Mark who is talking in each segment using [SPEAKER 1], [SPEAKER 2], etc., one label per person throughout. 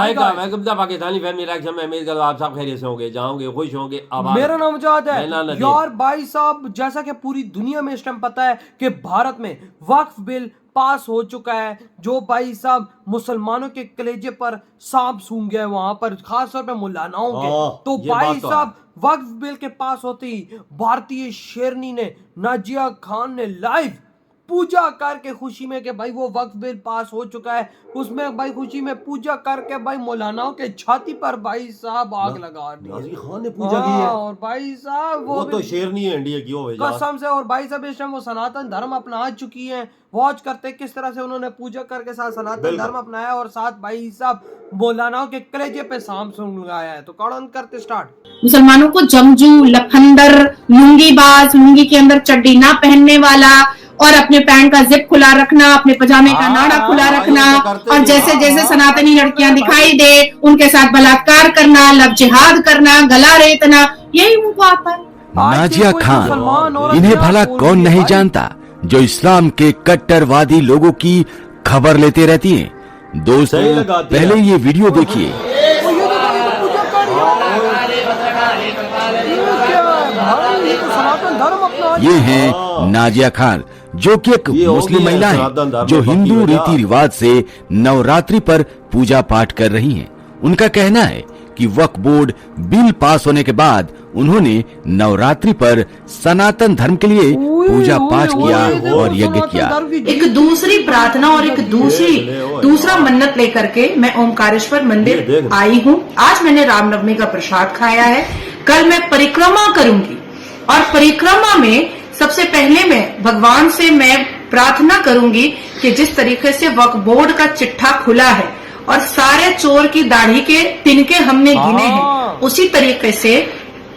[SPEAKER 1] Pakistani family reaction में उम्मीद करो आप सब खैरियत से होंगे, जाओगे खुश होंगे।
[SPEAKER 2] मेरा नाम मुजाहिद है यार भाई साहब। जैसा कि पूरी दुनिया में इस टाइम पता है कि भारत में वक्फ बिल पास हो चुका है, जो भाई साहब मुसलमानों के कलेजे पर सांप सूंघ गया है वहां पर, खास तौर पे मुलानाओं के। तो भाई साहब वक्फ बिल के पास होते ही भारतीय शेरनी ने, नाजिया खान ने लाइव पूजा करके खुशी में कि भाई वो वक्फ बिल पास हो चुका है, उसमें भाई खुशी में पूजा करके भाई मौलानाओं के छाती पर भाई साहब आग लगा दी।
[SPEAKER 1] नाजिया खान ने पूजा की है
[SPEAKER 2] और भाई साहब वो
[SPEAKER 1] तो शेरनी है इंडिया की, हो
[SPEAKER 2] कसम से। और भाई साहब इस टाइम वो सनातन धर्म अपना चुकी हैं। वॉच करते किस तरह से उन्होंने पूजा करके साथ सनातन धर्म अपनाया और साथ भाई साहब मौलानाओं के कलेजे पे सांप सूंघ लगाया है। तो कौन करते स्टार्ट।
[SPEAKER 3] मुसलमानों को जमजू, लफंदर, लुंगीबाज, लुंगी के अंदर चड्डी ना पहनने वाला और अपने पैंट का जिप खुला रखना, अपने पजामे का नाड़ा खुला रखना और जैसे जैसे सनातनी लड़कियां दिखाई दे उनके साथ बलात्कार करना, लब जिहाद करना, गला रेतना, यही उनको आता है।
[SPEAKER 4] नाजिया खान, इन्हें भला कौन नहीं जानता जो इस्लाम के कट्टरवादी लोगों की खबर लेते रहती हैं। दोस्तों पहले ये वीडियो देखिए। ये है नाजिया खान, जो कि एक मुस्लिम महिला है जो हिंदू रीति रिवाज से नवरात्रि पर पूजा पाठ कर रही हैं। उनका कहना है कि वक्फ बोर्ड बिल पास होने के बाद उन्होंने नवरात्रि पर सनातन धर्म के लिए पूजा पाठ किया और यज्ञ किया।
[SPEAKER 3] एक दूसरी प्रार्थना और एक दूसरा मन्नत लेकर के मैं ओमकारेश्वर मंदिर आई हूँ। आज मैंने रामनवमी का प्रसाद खाया है। कल मैं परिक्रमा करूंगी और परिक्रमा में सबसे पहले मैं भगवान से मैं प्रार्थना करूंगी कि जिस तरीके से वक्फ बोर्ड का चिट्ठा खुला है और सारे चोर की दाढ़ी के तिनके हमने गिने हैं, उसी तरीके से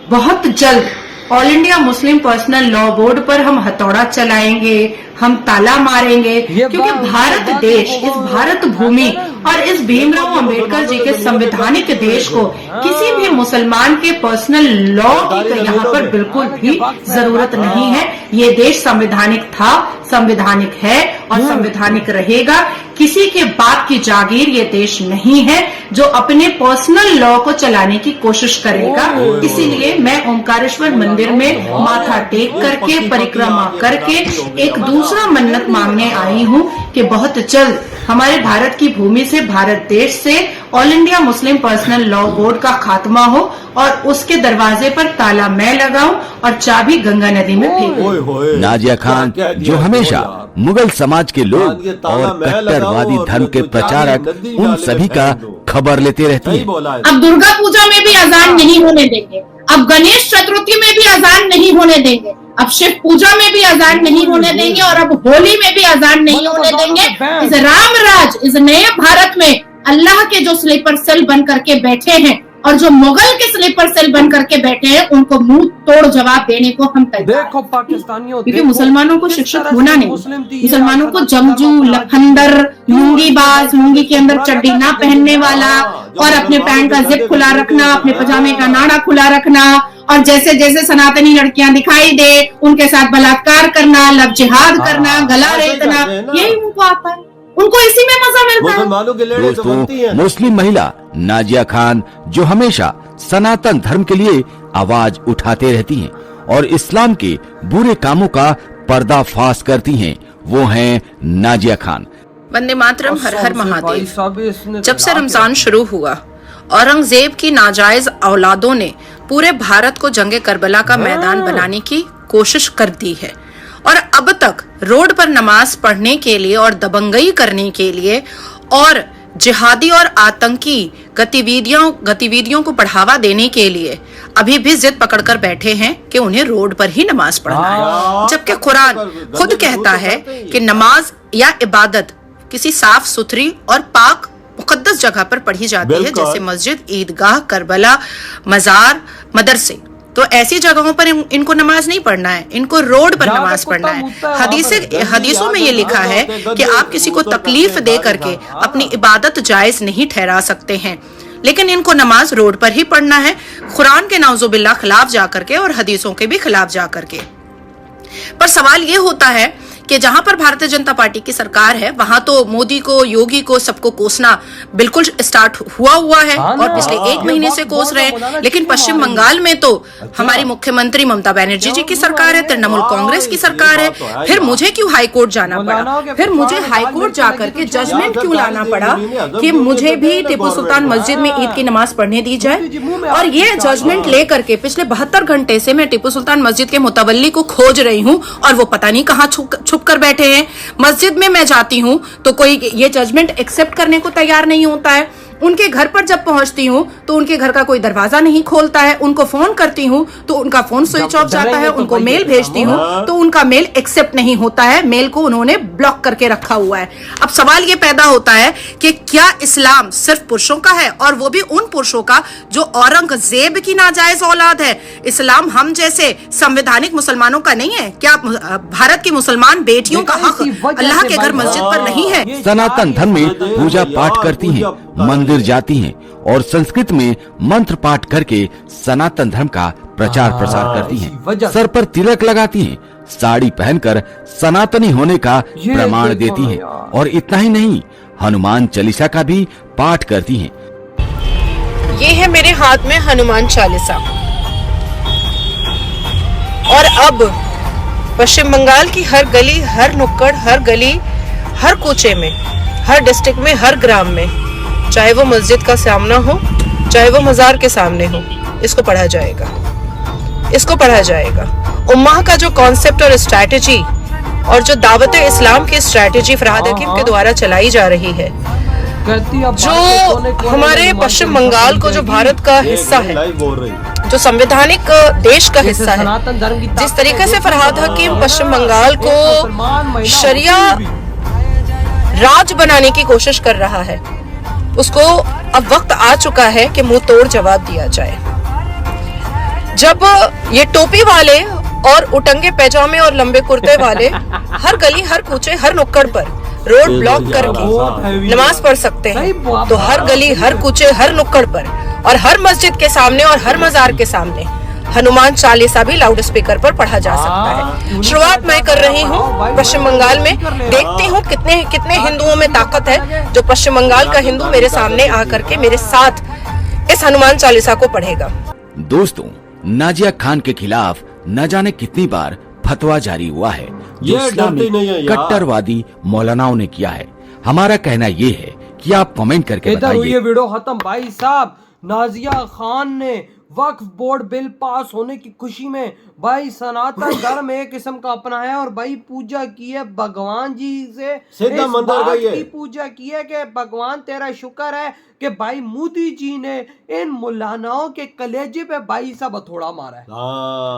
[SPEAKER 3] बहुत जल्द all India Muslim personal law board पर हम हथौड़ा चलाएंगे, हम ताला मारेंगे, क्योंकि भारत देश, इस भारत भूमि और इस भीमराव अंबेडकर जी के संवैधानिक देश को किसी भी मुसलमान के पर्सनल लॉ की यहाँ पर बिल्कुल भी जरूरत नहीं है। ये देश संवैधानिक था, संवैधानिक है और संवैधानिक रहेगा। किसी के बाप की जागीर ये देश नहीं है जो अपने पर्सनल लॉ को चलाने की कोशिश करेगा। इसीलिए मैं ओमकारेश्वर मंदिर में माथा टेक करके परिक्रमा करके एक दूसरा मन्नत मांगने आई हूँ कि बहुत जल्द हमारे भारत की भूमि से, भारत देश से all India Muslim personal law board का खात्मा हो और उसके दरवाजे पर ताला मैं लगाऊं और चाबी गंगा नदी में फेंकूं।
[SPEAKER 4] नाजिया खान जो हमेशा मुगल समाज के लोग और कट्टरवादी धर्म के प्रचारक उन सभी का खबर लेते रहती है।
[SPEAKER 3] अब दुर्गा पूजा में भी अजान नहीं होने देंगे, अब गणेश चतुर्थी में भी अजान नहीं होने देंगे, अब शिव पूजा में भी अजान नहीं होने देंगे और अब होली में भी अजान नहीं होने देंगे। इस राम राज, इस नए भारत में अल्लाह के जो स्लीपर सेल बन करके बैठे हैं और जो मुगल के स्लीपर सेल बन करके बैठे हैं, उनको मुंह तोड़ जवाब देने को हम तैयार हैं।
[SPEAKER 2] पाकिस्तानियों,
[SPEAKER 3] क्योंकि मुसलमानों को शिक्षित होना नहीं, मुसलमानों को जमजू, लफंदर, लुंगीबाज, लुंगी के अंदर चड्डी ना पहनने वाला और अपने पैंट का जिप खुला रखना, अपने पजामे का नाड़ा खुला रखना और जैसे जैसे सनातनी लड़कियां दिखाई दे उनके साथ बलात्कार करना, लब जिहाद करना, गला रेतना, यही उनको आता है। उनको इसी में मजा मिलता है।
[SPEAKER 4] दोस्तों मुस्लिम महिला नाजिया खान जो हमेशा सनातन धर्म के लिए आवाज उठाते रहती हैं और इस्लाम के बुरे कामों का पर्दाफाश करती हैं, वो हैं नाजिया खान।
[SPEAKER 5] वंदे मातरम, हर हर महादेव। जब से रमजान शुरू हुआ, औरंगजेब की नाजायज औलादों ने पूरे भारत को जंगे करबला का मैदान बनाने की कोशिश कर दी है और अब तक रोड पर नमाज पढ़ने के लिए और दबंगई करने के लिए और जिहादी और आतंकी गतिविधियों को बढ़ावा देने के लिए अभी भी जिद पकड़कर बैठे हैं कि उन्हें रोड पर ही नमाज पढ़ना है, जबकि कुरान खुद कहता है कि नमाज या इबादत किसी साफ सुथरी और पाक मुकद्दस जगह पर पढ़ी जाती है, जैसे मस्जिद, ईदगाह, करबला, मजार, मदरसे। तो ऐसी जगहों पर इनको नमाज नहीं पढ़ना है, इनको रोड पर नमाज पढ़ना है। हदीसों में ये लिखा है कि आप किसी को तकलीफ दे करके अपनी इबादत जायज नहीं ठहरा सकते हैं, लेकिन इनको नमाज रोड पर ही पढ़ना है, कुरान के नाउजुबिल्लाह खिलाफ जा करके और हदीसों के भी खिलाफ जा करके। पर सवाल ये होता है कि जहां पर भारतीय जनता पार्टी की सरकार है वहां तो मोदी को, योगी को, सबको कोसना बिल्कुल स्टार्ट हुआ है और पिछले 1 महीने से कोस रहे हैं। लेकिन पश्चिम बंगाल में तो हमारी मुख्यमंत्री ममता बनर्जी जी की सरकार है, तृणमूल कांग्रेस की सरकार है। फिर मुझे क्यों हाईकोर्ट जाना पड़ा? फिर मुझे हाईकोर्ट जाकर के जजमेंट क्यों लाना पड़ा कि मुझे भी टीपू सुल्तान मस्जिद में ईद की नमाज पढ़ने दी जाए? और ये जजमेंट लेकर के पिछले 72 घंटे से मैं टीपू सुल्तान मस्जिद के मुतवल्ली को खोज रही हूँ और वो पता नहीं कहाँ छुप कर बैठे हैं। मस्जिद में मैं जाती हूँ तो कोई ये जजमेंट एक्सेप्ट करने को तैयार नहीं होता है। उनके घर पर जब पहुंचती हूँ तो उनके घर का कोई दरवाजा नहीं खोलता है। उनको फोन करती हूँ तो उनका फोन स्विच ऑफ जाता है। उनको मेल भेजती हूँ तो उनका मेल एक्सेप्ट नहीं होता है। मेल को उन्होंने ब्लॉक करके रखा हुआ है। अब सवाल ये पैदा होता है कि क्या इस्लाम सिर्फ पुरुषों का है, और वो भी उन पुरुषों का जो औरंगजेब की नाजायज औलाद है? इस्लाम हम जैसे संवैधानिक मुसलमानों का नहीं है क्या? भारत की मुसलमान बेटियों का हक अल्लाह के घर मस्जिद पर नहीं है?
[SPEAKER 4] सनातन धर्म में पूजा पाठ करती हैं, मंदिर जाती हैं और संस्कृत में मंत्र पाठ करके सनातन धर्म का प्रचार प्रसार करती हैं। सर पर तिलक लगाती हैं, साड़ी पहनकर सनातनी होने का प्रमाण देती हैं और इतना ही नहीं, हनुमान चालीसा का भी पाठ करती हैं।
[SPEAKER 5] ये है मेरे हाथ में हनुमान चालीसा। और अब पश्चिम बंगाल की हर गली, हर नुक्कड़, हर गली, हर कूचे में, हर डिस्ट्रिक्ट में, हर ग्राम में, चाहे वो मस्जिद का सामना हो, चाहे वो मजार के सामने हो, इसको पढ़ा जाएगा, इसको पढ़ा जाएगा। उम्मा का जो कॉन्सेप्ट और स्ट्रैटेजी और जो दावत इस्लाम की स्ट्रैटेजी फरहाद हकीम के द्वारा चलाई जा रही है, जो हमारे पश्चिम बंगाल को, जो भारत का हिस्सा है, जो संवैधानिक देश का हिस्सा है, जिस तरीके से फरहाद हकीम पश्चिम बंगाल को शरिया राज बनाने की कोशिश कर रहा है, उसको अब वक्त आ चुका है कि मुंह तोड़ जवाब दिया जाए। जब ये टोपी वाले और उटंगे पैजामे और लंबे कुर्ते वाले हर गली, हर कूचे, हर नुक्कड़ पर रोड ब्लॉक करके नमाज पढ़ सकते हैं, तो हर गली, हर कूचे, हर नुक्कड़ पर और हर मस्जिद के सामने और हर मजार के सामने हनुमान चालीसा भी लाउड स्पीकर पर पढ़ा जा सकता है। शुरुआत मैं कर रही हूँ पश्चिम बंगाल में, देखती हूँ कितने कितने हिंदुओं में ताकत है जो पश्चिम बंगाल का हिंदू मेरे सामने आकर के मेरे साथ इस हनुमान चालीसा को पढ़ेगा।
[SPEAKER 4] दोस्तों, नाजिया खान के खिलाफ न जाने कितनी बार फतवा जारी हुआ है जो इस्लामी कट्टरवादी मौलानाओं ने किया है। हमारा कहना ये है कि आप कमेंट करके बताइए।
[SPEAKER 2] ये वीडियो खत्म भाई साहब। नाजिया खान ने वक्फ बोर्ड बिल पास होने की खुशी में भाई सनातन धर्म एक किस्म का अपनाया और भाई पूजा की है भगवान जी से,
[SPEAKER 1] सीधा मंदिर गई है,
[SPEAKER 2] की पूजा की है कि भगवान तेरा शुक्र है कि भाई मोदी जी ने इन मुलानाओं के कलेजे पे भाई साहब हथौड़ा मारा है।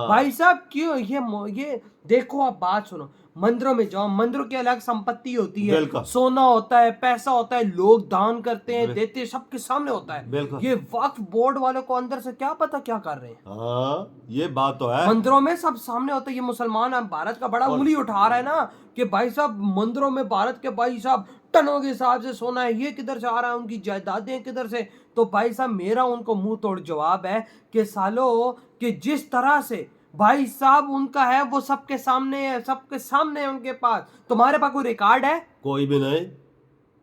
[SPEAKER 2] भाई साहब क्यों ये देखो, आप बात सुनो, मंदिरों में जाओ, मंदिरों की अलग संपत्ति होती है, सोना होता है, पैसा होता है, लोग दान करते हैं, देते हैं, सबके सामने होता है। ये वक्फ बोर्ड वालों को अंदर से क्या पता क्या कर रहे हैं।
[SPEAKER 1] ये बात तो है,
[SPEAKER 2] मंदिरों में सब सामने होता है। ये मुसलमान भारत का बड़ा उंगली उठा रहा है ना कि भाई साहब मंदिरों में भारत के भाई साहब टनों के हिसाब से सोना है, ये किधर से आ रहा है, उनकी जायदादें किधर से। तो भाई साहब मेरा उनको मुंह तोड़ जवाब है कि सालो कि जिस तरह से भाई साहब उनका है वो सबके सामने है, सबके सामने है उनके पास। तुम्हारे पास कोई रिकॉर्ड है?
[SPEAKER 1] कोई भी नहीं।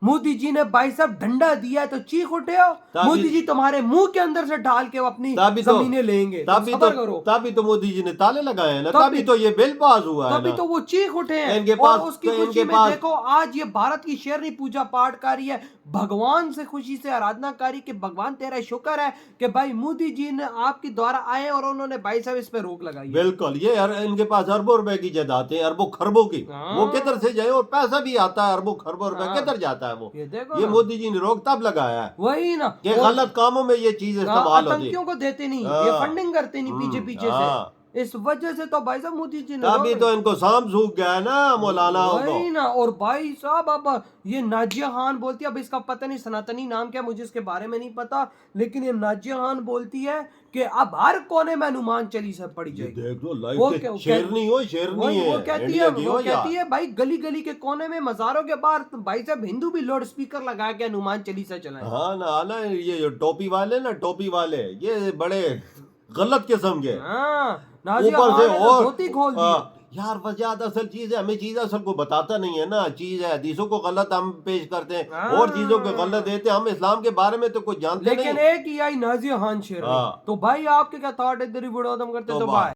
[SPEAKER 2] मोदी जी ने भाई साहब डंडा दिया तो चीख उठे हो। मोदी जी तुम्हारे मुंह के अंदर से डाल के अपनी जमीनें लेंगे,
[SPEAKER 1] तभी तो मोदी जी ने ताले लगाए हैं ना, तभी तो ये बिल पास हुआ है,
[SPEAKER 2] तभी तो वो चीख उठे हैं।
[SPEAKER 1] इनके पास,
[SPEAKER 2] और उसकी खुशी में देखो आज ये भारत की शेरनी पूजा पाठ कर रही है, भगवान से खुशी से आराधना करी कि भगवान तेरा शुक्र है कि भाई मोदी जी ने आपके द्वारा आए और उन्होंने भाई साहब इस पे रोक लगाई।
[SPEAKER 1] बिल्कुल, ये इनके पास अरबों रुपए की जायदादें, अरबों खरबों की, वो किधर से जाए, और पैसा भी आता है अरबों खरबों रुपए किधर जाता है वो। ये मोदी जी ने रोक तब लगाया है,
[SPEAKER 2] वही ना,
[SPEAKER 1] ये गलत कामों में ये चीज इस्तेमाल होती है।
[SPEAKER 2] आतंकियों को देते नहीं, ये फंडिंग करते नहीं पीछे से, इस वजह से तो भाई साहब मोदी जी ने
[SPEAKER 1] अभी तो इनको शाम सूख गया है ना मौलाना
[SPEAKER 2] वही ना। और भाई साहब अब ये नाजिया खान बोलती है, अब इसका पता नहीं सनातनी नाम क्या, मुझे इसके बारे में नहीं पता, लेकिन ये नाजिया खान बोलती है कि अब हर कोने में हनुमान चालीसा पढ़ी जाएगी।
[SPEAKER 1] देख लो लाइव शेरनी हो, शेरनी है,
[SPEAKER 2] वो कहती है भाई गली गली के कोने में मजारों के बाहर भाई साहब हिंदू भी लाउड स्पीकर लगा के हनुमान चालीसा चलाए।
[SPEAKER 1] हाँ ना, ये टोपी वाले ना, टोपी वाले ये बड़े गलत किस्म के, ऊपर से और यार वजाहत असल चीज है, हमें चीज असल को बताता नहीं है ना, चीज है हदीसों को गलत हम पेश करते हैं और चीजों को गलत देते हैं, हम इस्लाम के बारे में तो कुछ जानते नहीं।
[SPEAKER 2] लेकिन एक ही आई नाजिया खान शेर, तो भाई आपके क्या थॉट है इधर ही वीडियो खत्म करते तो बाय।